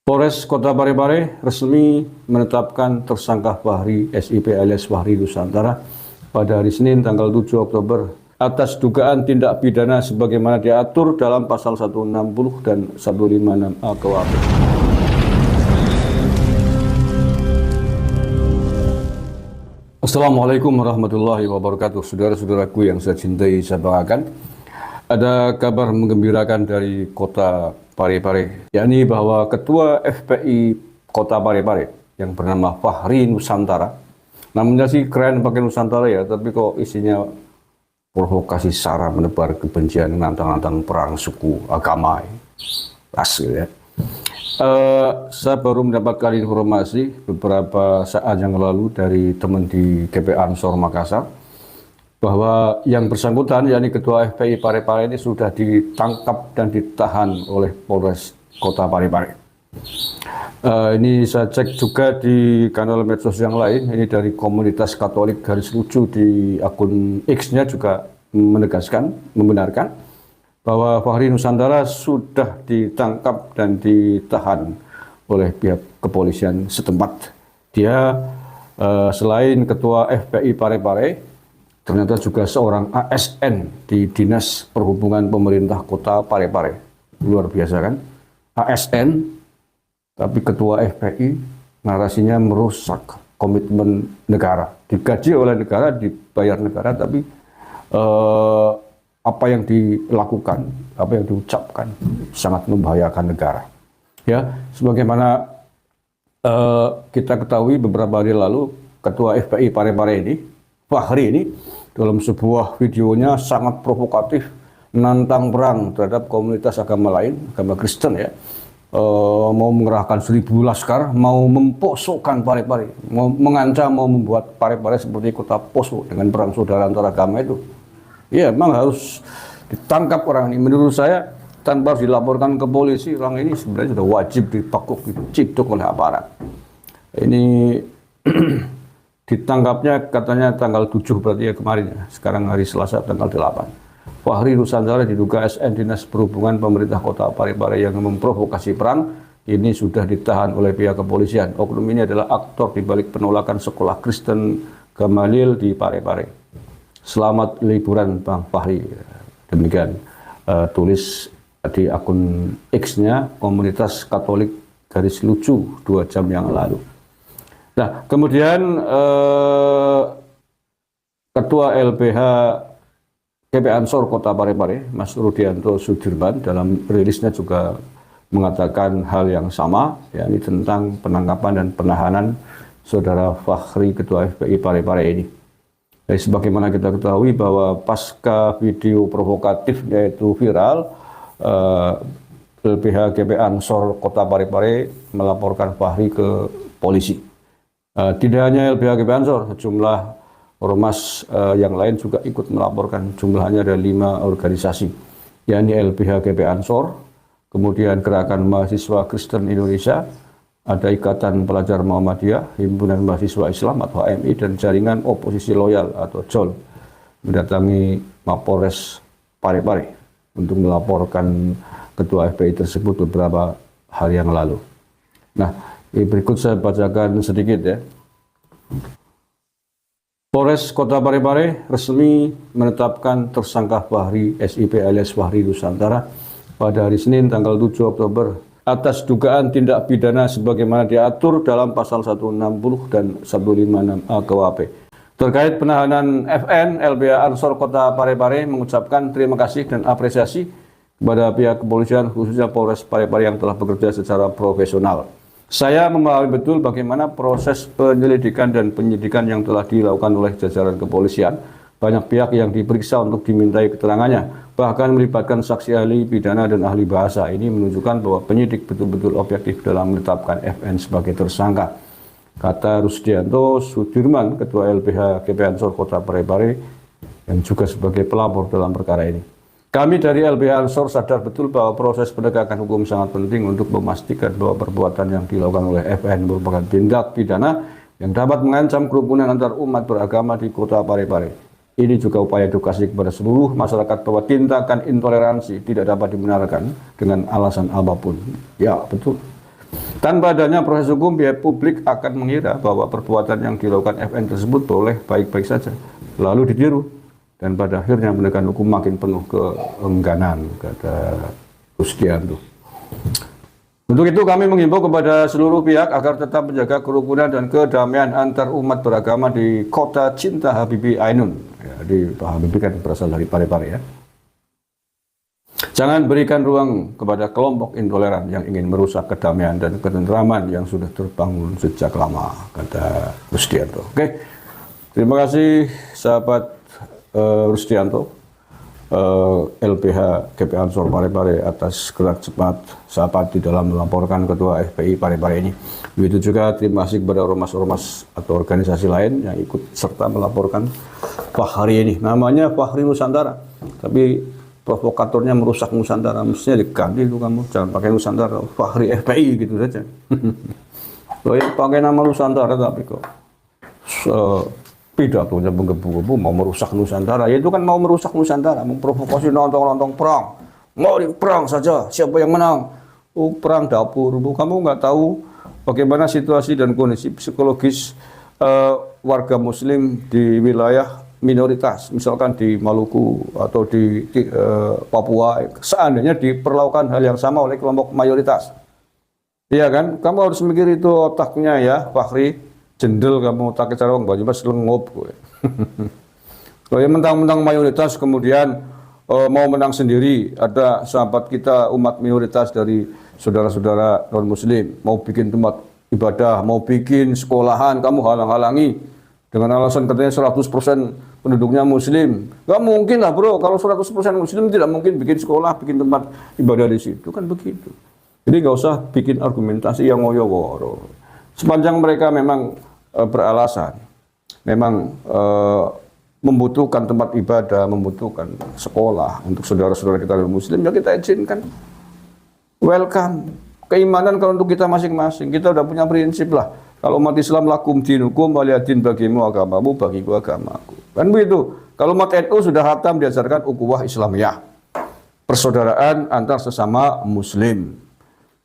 Polres Kota Parepare resmi menetapkan tersangka Fahri SIP alias Fahri Nusantara pada hari Senin tanggal 7 Oktober atas dugaan tindak pidana sebagaimana diatur dalam pasal 160 dan 156A KUHP. Assalamualaikum warahmatullahi wabarakatuh. Saudara-saudaraku yang saya cintai, saya banggakan. Ada kabar menggembirakan dari Kota Parepare, yakni bahwa Ketua FPI Kota Parepare yang bernama Fahri Nusantara, namanya sih keren pakai Nusantara ya, tapi kok isinya provokasi sara, menebar kebencian, nantang-nantang perang suku, agama, ras gitu ya. Saya baru mendapatkan informasi beberapa saat yang lalu dari teman di GP Ansor Makassar bahwa yang bersangkutan, yakni Ketua FPI Parepare ini sudah ditangkap dan ditahan oleh Polres Kota Parepare. Ini saya cek juga di kanal medsos yang lain, ini dari komunitas Katolik garis lucu di akun X-nya juga membenarkan bahwa Fahri Nusantara sudah ditangkap dan ditahan oleh pihak kepolisian setempat. Dia selain Ketua FPI Parepare, ternyata juga seorang ASN di Dinas Perhubungan Pemerintah Kota Parepare. Luar biasa kan? ASN, tapi Ketua FPI, narasinya merusak komitmen negara. Digaji oleh negara, dibayar negara, tapi apa yang dilakukan, apa yang diucapkan sangat membahayakan negara. Ya, sebagaimana kita ketahui beberapa hari lalu, Ketua FPI Parepare ini, Fahri ini, dalam sebuah videonya sangat provokatif, nantang perang terhadap komunitas agama lain, agama Kristen ya, mau mengerahkan 1000 laskar, mau memposokkan Parepare, mau mengancam, mau membuat Parepare seperti kota poso dengan perang saudara antar agama itu. Ya, memang harus ditangkap orang ini. Menurut saya, tanpa harus dilaporkan ke polisi, orang ini sebenarnya sudah wajib dipakuk, diciduk oleh aparat. Ini ditangkapnya katanya tanggal 7 berarti ya kemarin ya. Sekarang hari Selasa tanggal 8. Fahri Nusantara diduga ASN Dinas Perhubungan Pemerintah Kota Parepare yang memprovokasi perang ini sudah ditahan oleh pihak kepolisian. Oknum ini adalah aktor di balik penolakan sekolah Kristen Gamaliel di Parepare. Selamat liburan Bang Fahri. Demikian tulis di akun X-nya komunitas Katolik garis lucu 2 jam yang lalu. Nah, kemudian Ketua LBH GP Ansor Kota Parepare, Mas Rudianto Sudirman, dalam rilisnya juga mengatakan hal yang sama, yakni tentang penangkapan dan penahanan Saudara Fahri Ketua FPI Parepare ini. Jadi, sebagaimana kita ketahui bahwa pasca video provokatif yaitu viral, LBH GP Ansor Kota Parepare melaporkan Fahri ke polisi. Tidak hanya LBH GP Ansor, sejumlah ormas yang lain juga ikut melaporkan. Jumlahnya ada 5 organisasi, yakni LBH GP Ansor, kemudian Gerakan Mahasiswa Kristen Indonesia, ada Ikatan Pelajar Muhammadiyah, Himpunan Mahasiswa Islam atau HMI, dan Jaringan Oposisi Loyal atau JOL mendatangi Mapolres Parepare untuk melaporkan Ketua FPI tersebut beberapa hari yang lalu. Nah, berikut saya bacakan sedikit ya. Polres Kota Parepare resmi menetapkan tersangka Fahri SIP alias Fahri Nusantara pada hari Senin tanggal 7 Oktober atas dugaan tindak pidana sebagaimana diatur dalam pasal 160 dan 156A KUHP. Terkait penahanan FN, LBH Ansor Kota Parepare mengucapkan terima kasih dan apresiasi kepada pihak kepolisian, khususnya Polres Parepare yang telah bekerja secara profesional. Saya memahami betul bagaimana proses penyelidikan dan penyidikan yang telah dilakukan oleh jajaran kepolisian. Banyak pihak yang diperiksa untuk dimintai keterangannya, bahkan melibatkan saksi ahli pidana dan ahli bahasa. Ini menunjukkan bahwa penyidik betul-betul objektif dalam menetapkan FN sebagai tersangka, kata Rudianto Sudirman, Ketua LBH GP Ansor Kota Parepare, yang juga sebagai pelapor dalam perkara ini. Kami dari LBH Ansor sadar betul bahwa proses penegakan hukum sangat penting untuk memastikan bahwa perbuatan yang dilakukan oleh FN merupakan tindak pidana yang dapat mengancam kerukunan antar umat beragama di Kota Parepare. Ini juga upaya edukasi kepada seluruh masyarakat bahwa tindakan intoleransi tidak dapat dibenarkan dengan alasan apapun. Ya, betul. Tanpa adanya proses hukum, pihak publik akan mengira bahwa perbuatan yang dilakukan FN tersebut boleh baik-baik saja, lalu ditiru, dan pada akhirnya penegakan hukum makin penuh keengganan, kata Rustianto. Untuk itu kami menghimbau kepada seluruh pihak agar tetap menjaga kerukunan dan kedamaian antar umat beragama di kota cinta Habibie Ainun. Ya, di Pak Habibie kan berasal dari Parepare ya. Jangan berikan ruang kepada kelompok intoleran yang ingin merusak kedamaian dan ketentraman yang sudah terbangun sejak lama, kata Rustianto. Oke, terima kasih sahabat Rustianto, LBH KP Ansor Parepare atas gerak cepat sahabat di dalam melaporkan Ketua FPI Parepare ini. Begitu juga terima kasih kepada ormas-ormas atau organisasi lain yang ikut serta melaporkan Fahri ini. Namanya Fahri Nusantara, tapi provokatornya merusak Nusantara, mestinya diganti itu kamu, jangan pakai Nusantara, Fahri FPI gitu saja. Lo yang pakai nama Nusantara tapi kok pidatonya menggebu-gebu mau merusak Nusantara, ya itu kan mau merusak Nusantara, memprovokasi nonton-nonton perang, mau perang saja, siapa yang menang? Oh, perang dapur, kamu nggak tahu bagaimana situasi dan kondisi psikologis warga Muslim di wilayah minoritas, misalkan di Maluku atau di Papua, seandainya diperlakukan hal yang sama oleh kelompok mayoritas. Iya kan? Kamu harus mikir itu otaknya ya, Fahri. Jendel kamu otaknya cara baju mas lengup. Kalau yang mentang-mentang mayoritas kemudian mau menang sendiri, ada sahabat kita umat minoritas dari saudara-saudara non-muslim, mau bikin tempat ibadah, mau bikin sekolahan, kamu halang-halangi dengan alasan katanya 100% penduduknya muslim. Gak mungkin lah bro, kalau 100% muslim tidak mungkin bikin sekolah, bikin tempat ibadah di situ, kan begitu. Jadi gak usah bikin argumentasi yang ngoyo-woro. Sepanjang mereka memang beralasan, memang membutuhkan tempat ibadah, membutuhkan sekolah untuk saudara-saudara kita muslim, ya kita izinkan. Welcome. Keimanan kalau untuk kita masing-masing, kita udah punya prinsip lah. Kalau umat Islam lakum dinukum waliyadin, bagimu agamamu, bagiku agamaku. Kan begitu. Kalau umat NU sudah hatam diajarkan ukhuwah Islamiyah, persaudaraan antar sesama muslim.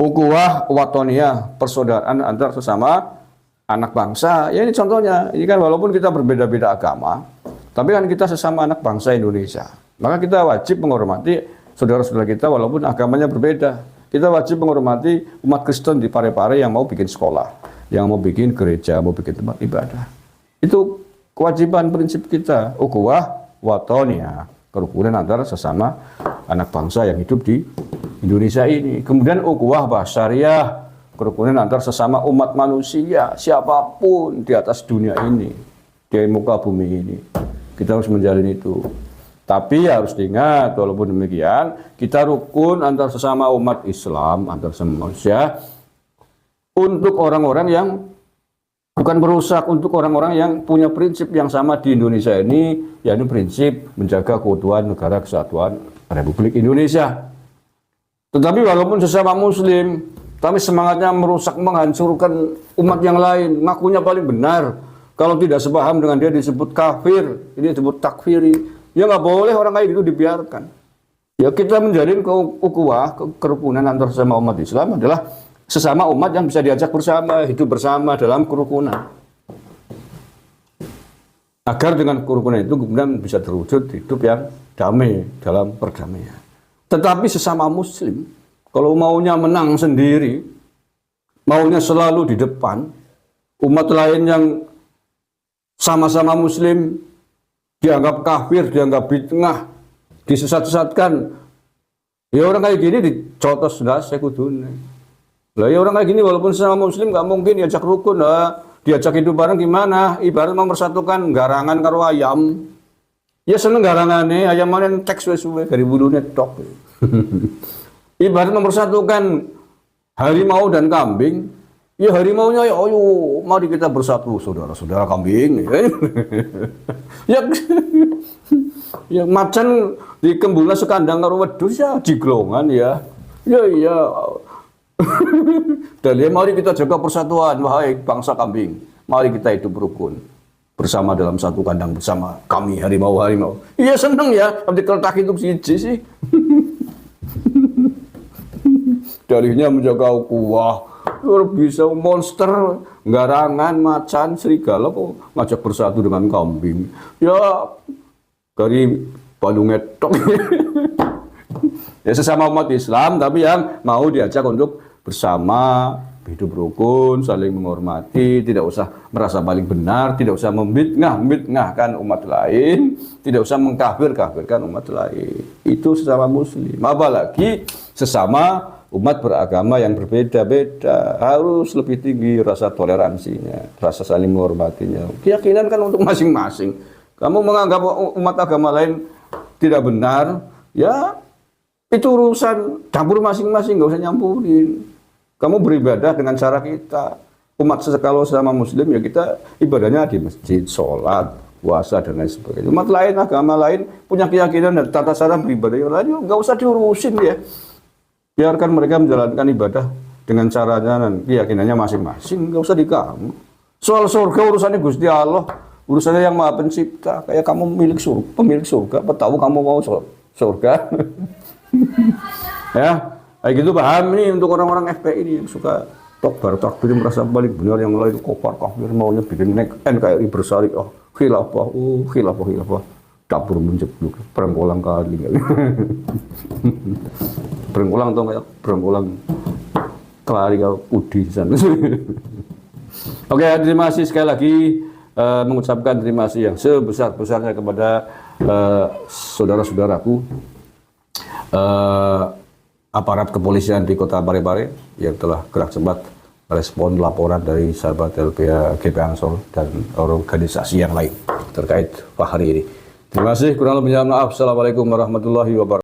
Ukhuwah watoniyah, persaudaraan antar sesama anak bangsa. Ya ini contohnya. Ini kan walaupun kita berbeda-beda agama, tapi kan kita sesama anak bangsa Indonesia. Maka kita wajib menghormati saudara-saudara kita walaupun agamanya berbeda. Kita wajib menghormati umat Kristen di Parepare yang mau bikin sekolah, yang mau bikin gereja, mau bikin tempat ibadah. Itu kewajiban prinsip kita, ukhuwah watoniyah, kerukunan antara sesama anak bangsa yang hidup di Indonesia ini. Kemudian ukhuwah basyariah, kerukunan antar sesama umat manusia, siapapun di atas dunia ini, di muka bumi ini. Kita harus menjalin itu. Tapi harus diingat, walaupun demikian, kita rukun antar sesama umat Islam, antar sesama manusia, untuk orang-orang yang bukan merusak, untuk orang-orang yang punya prinsip yang sama di Indonesia ini, yakni prinsip menjaga keutuhan negara kesatuan Republik Indonesia. Tetapi walaupun sesama muslim, tapi semangatnya merusak, menghancurkan umat yang lain, ngakunya paling benar. Kalau tidak sepaham dengan dia disebut kafir, ini disebut takfiri. Ya nggak boleh orang kayak gitu dibiarkan. Ya kita menjalin ukhuwah, kerukunan antar sesama umat Islam adalah sesama umat yang bisa diajak bersama, hidup bersama dalam kerukunan. Agar dengan kerukunan itu kemudian bisa terwujud hidup yang damai dalam perdamaian. Tetapi sesama muslim, kalau maunya menang sendiri, maunya selalu di depan, umat lain yang sama-sama muslim dianggap kafir, dianggap bid'ah, disesat-sesatkan, ya orang kayak gini dicotos ndase kudune. Lah ya orang kayak gini walaupun sesama muslim nggak mungkin diajak rukun, diajak hidup bareng gimana? Ibarat mempersatukan garangan karo ayam. Ya seneng garangane, ayam mana teks suwe-suwe dari bulunya tok. Ibarat mempersatukan harimau dan kambing. Ya harimaunya ya ayo mari kita bersatu saudara-saudara kambing. Ya ya macan di kembula sekandang karo wedhus ya jiglongan ya. Ya iya. Dan ya mari kita jaga persatuan wahai bangsa kambing. Mari kita hidup rukun bersama dalam satu kandang bersama kami harimau-harimau. Iya seneng ya, tapi keletak itu siji sih. Dalihnya menjaga ukhuwah, luar biasa, monster, garangan, macan, serigala kok ngajak bersatu dengan kambing. Ya, dari Bandung ngetok. Ya sesama umat Islam, tapi yang mau diajak untuk bersama, hidup rukun, saling menghormati, tidak usah merasa paling benar, tidak usah membid'ahkan umat lain, tidak usah mengkafir-kafirkan umat lain. Itu sesama muslim. Apalagi sesama umat beragama yang berbeda-beda, harus lebih tinggi rasa toleransinya, rasa saling menghormatinya. Keyakinan kan untuk masing-masing. Kamu menganggap umat agama lain tidak benar, ya itu urusan campur masing-masing, nggak usah nyampurin. Kamu beribadah dengan cara kita. Umat kalau sama muslim ya kita ibadahnya di masjid, sholat, puasa dan lain sebagainya. Umat lain, agama lain punya keyakinan dan tata cara beribadah yang lain, nggak usah diurusin ya. Biarkan mereka menjalankan ibadah dengan caranya dan keyakinannya masing-masing, nggak usah di kamu. Soal surga urusannya Gusti Allah, urusannya yang Maha Pencipta. Kayak kamu pemilik surga, apa tahu kamu mau surga? Ya. Kayak gitu paham nih untuk orang-orang FPI ini yang suka takbir merasa paling benar, yang lain kopar kafir maunya bikin NKRI bersyariah, khilafah dapur menjeblok berengkolang kali. Berengkolang atau enggak berengkolang kelari kau udi sana. Oke, terima kasih sekali lagi, mengucapkan terima kasih yang sebesar-besarnya kepada saudara-saudaraku aparat kepolisian di Kota Parepare yang telah gerak cepat merespon laporan dari sahabat LBH GP Ansor dan organisasi yang lain terkait Fahri ini. Terima kasih, kurang lebihnya maaf. Assalamualaikum warahmatullahi wabarakatuh.